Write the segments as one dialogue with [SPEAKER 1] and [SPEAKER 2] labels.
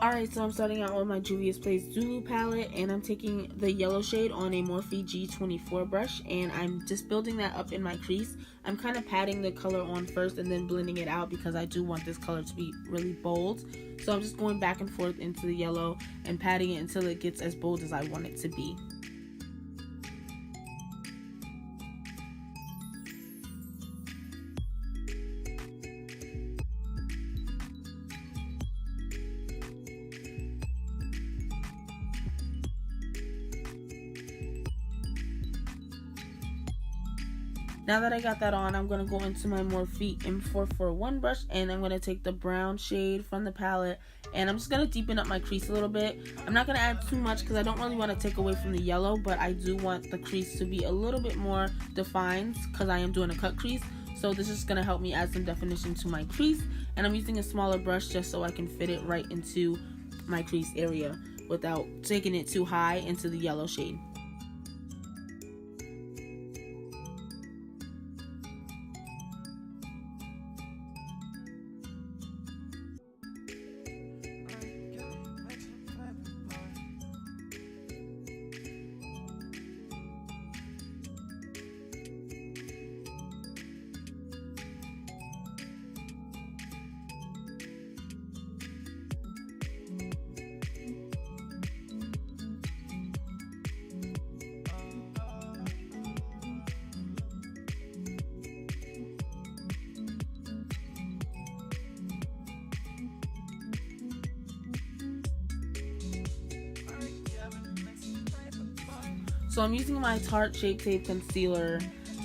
[SPEAKER 1] Alright, so I'm starting out with my JUVIA'S Place Zulu palette, and I'm taking the yellow shade on a Morphe G24 brush, and I'm just building that up in my crease. I'm kind of patting the color on first and then blending it out because I do want this color to be really bold. So I'm just going back and forth into the yellow and patting it until it gets as bold as I want it to be. Now that I got that on, I'm going to go into my Morphe M441 brush, and I'm going to take the brown shade from the palette, and I'm just going to deepen up my crease a little bit. I'm not going to add too much because I don't really want to take away from the yellow, but I do want the crease to be a little bit more defined because I am doing a cut crease. So this is going to help me add some definition to my crease, and I'm using a smaller brush just so I can fit it right into my crease area without taking it too high into the yellow shade. So I'm using my Tarte Shape Tape Concealer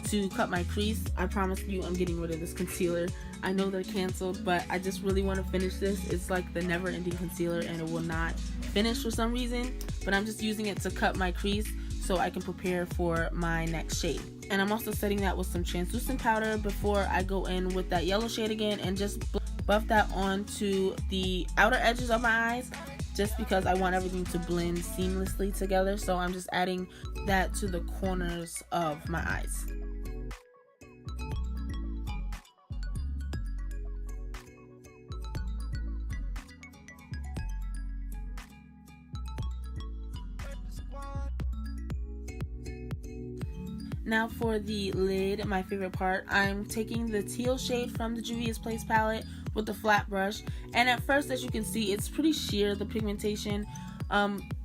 [SPEAKER 1] to cut my crease. I promise you I'm getting rid of this concealer. I know they're canceled, but I just really want to finish this. It's like the never-ending concealer and it will not finish for some reason, but I'm just using it to cut my crease so I can prepare for my next shade. And I'm also setting that with some translucent powder before I go in with that yellow shade again and just buff that onto the outer edges of my eyes, just because I want everything to blend seamlessly together. So I'm just adding that to the corners of my eyes. Now for the lid, my favorite part, I'm taking the teal shade from the JUVIA'S Place palette with the flat brush, and at first, as you can see, it's pretty sheer, the pigmentation,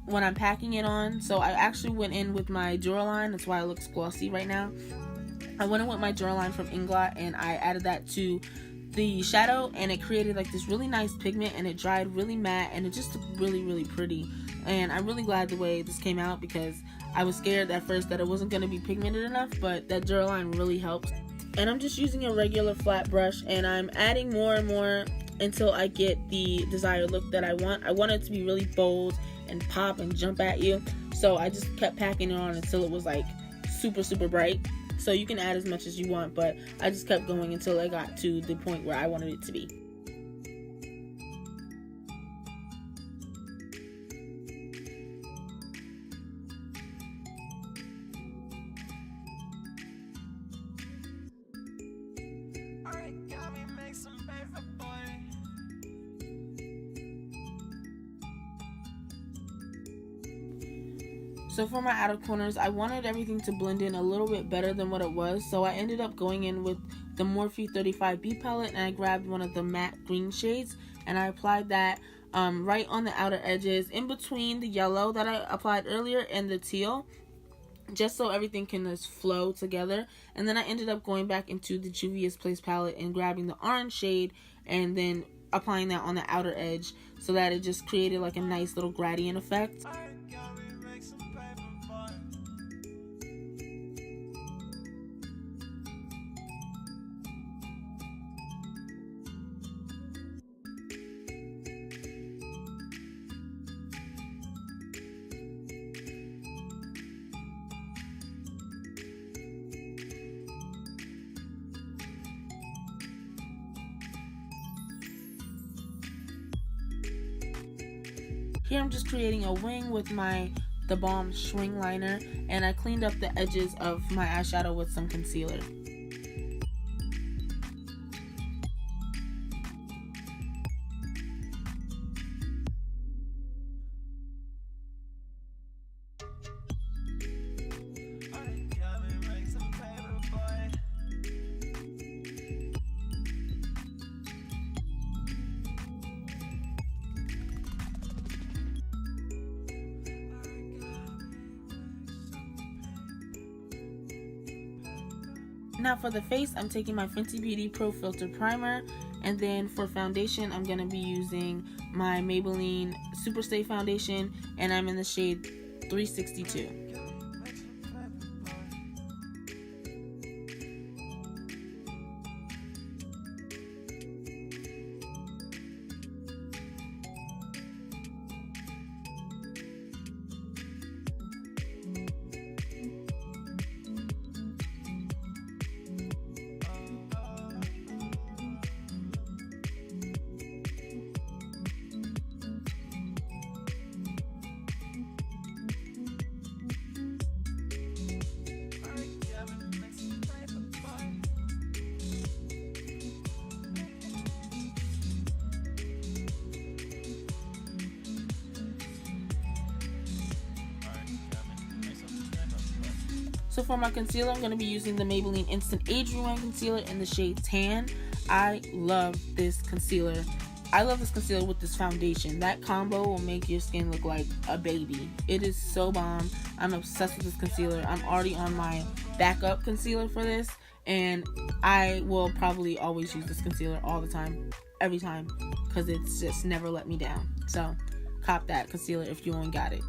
[SPEAKER 1] when I'm packing it on. So I actually went in with my Duraline, that's why it looks glossy right now. I went in with my Duraline from Inglot and I added that to the shadow, and it created like this really nice pigment, and it dried really matte, and it just looked really pretty. And I'm really glad the way this came out because I was scared at first that it wasn't going to be pigmented enough, but that Duraline really helps. And I'm just using a regular flat brush, and I'm adding more and more until I get the desired look that I want. I want it to be really bold and pop and jump at you, so I just kept packing it on until it was like super bright. So you can add as much as you want, but I just kept going until I got to the point where I wanted it to be. So for my outer corners, I wanted everything to blend in a little bit better than what it was, so I ended up going in with the Morphe 35B palette, and I grabbed one of the matte green shades, and I applied that right on the outer edges, in between the yellow that I applied earlier and the teal, just so everything can just flow together. And then I ended up going back into the JUVIA'S Place palette and grabbing the orange shade and then applying that on the outer edge so that it just created like a nice little gradient effect. Here I'm just creating a wing with the Balm Swing Liner, and I cleaned up the edges of my eyeshadow with some concealer. Now for the face, I'm taking my Fenty Beauty Pro Filter Primer, and then for foundation, I'm going to be using my Maybelline Super Stay Foundation, and I'm in the shade 362. So for my concealer, I'm going to be using the Maybelline Instant Age Rewind Concealer in the shade Tan. I love this concealer. I love this concealer with this foundation. That combo will make your skin look like a baby. It is so bomb. I'm obsessed with this concealer. I'm already on my backup concealer for this, and I will probably always use this concealer all the time, every time, because it's just never let me down. So cop that concealer if you ain't got it.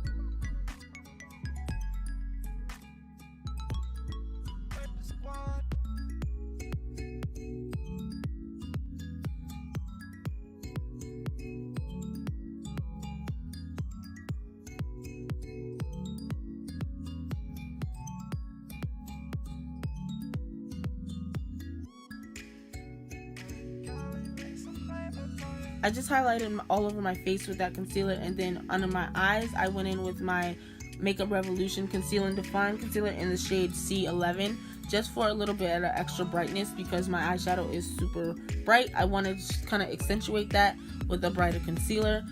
[SPEAKER 1] I just highlighted all over my face with that concealer, and then under my eyes, I went in with my Makeup Revolution Conceal and Define Concealer in the shade C11, just for a little bit of extra brightness because my eyeshadow is super bright. I wanted to kind of accentuate that with a brighter concealer.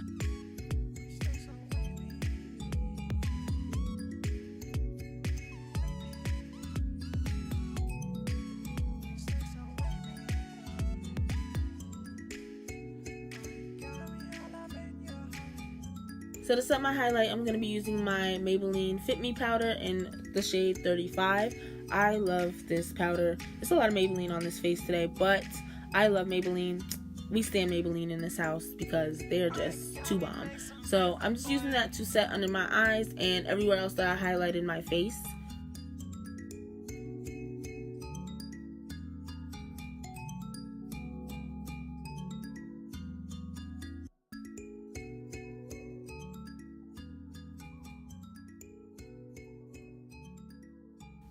[SPEAKER 1] So to set my highlight, I'm going to be using my Maybelline Fit Me powder in the shade 35. I love this powder. There's a lot of Maybelline on this face today, but I love Maybelline. We stand Maybelline in this house because they're just too bomb. So I'm just using that to set under my eyes and everywhere else that I highlighted my face.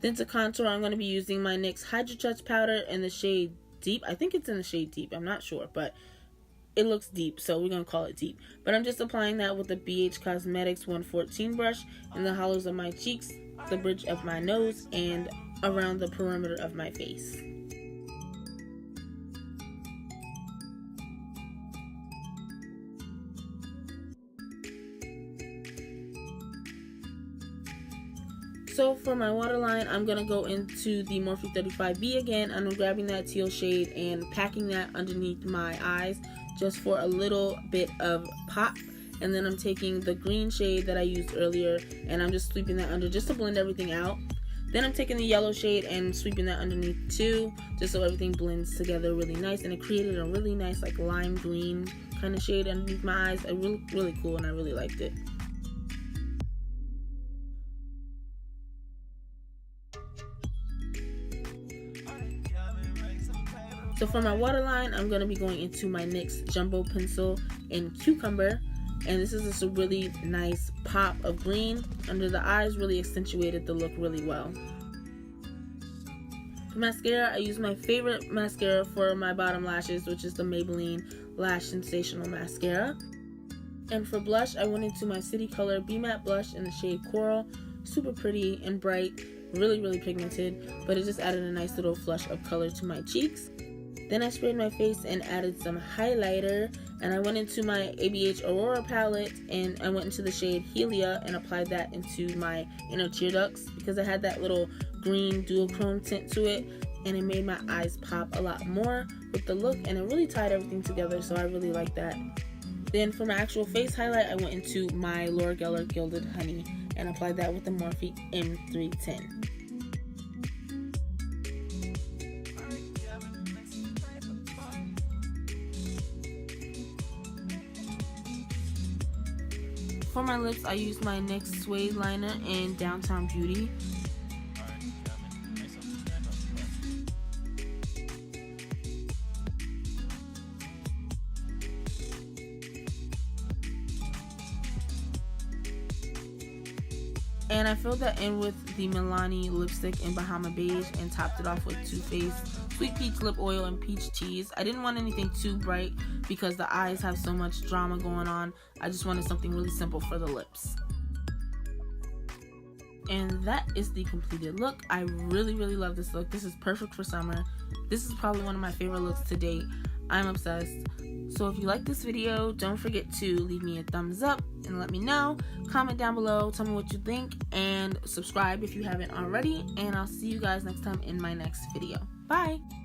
[SPEAKER 1] Then to contour, I'm going to be using my NYX Hydra Touch powder in the shade Deep. I think it's in the shade Deep. I'm not sure, but it looks deep, so we're going to call it Deep. But I'm just applying that with the BH Cosmetics 114 brush in the hollows of my cheeks, the bridge of my nose, and around the perimeter of my face. So for my waterline, I'm going to go into the Morphe 35B again. I'm grabbing that teal shade and packing that underneath my eyes just for a little bit of pop. And then I'm taking the green shade that I used earlier and I'm just sweeping that under just to blend everything out. Then I'm taking the yellow shade and sweeping that underneath too, just so everything blends together really nice. And it created a really nice like lime green kind of shade underneath my eyes. It really cool and I really liked it. So for my waterline, I'm going to be going into my NYX Jumbo Pencil in Cucumber. And this is just a really nice pop of green under the eyes, really accentuated the look really well. For mascara, I use my favorite mascara for my bottom lashes, which is the Maybelline Lash Sensational Mascara. And for blush, I went into my City Color B Matte Blush in the shade Coral. Super pretty and bright, really pigmented, but it just added a nice little flush of color to my cheeks. Then I sprayed my face and added some highlighter, and I went into my ABH Aurora palette and I went into the shade Helia and applied that into my inner tear ducts because it had that little green duochrome tint to it, and it made my eyes pop a lot more with the look, and it really tied everything together, so I really like that. Then for my actual face highlight, I went into my Laura Geller Gilded Honey and applied that with the Morphe M310. For my lips, I used my NYX Suede Liner in Downtown Beauty. And I filled that in with the Milani lipstick in Bahama Beige and topped it off with Too Faced Sweet Peach Lip Oil and Peach Cheese. I didn't want anything too bright because the eyes have so much drama going on. I just wanted something really simple for the lips. And that is the completed look. I really love this look. This is perfect for summer. This is probably one of my favorite looks to date. I'm obsessed. So if you like this video, don't forget to leave me a thumbs up and let me know. Comment down below, tell me what you think, and subscribe if you haven't already. And I'll see you guys next time in my next video. Bye!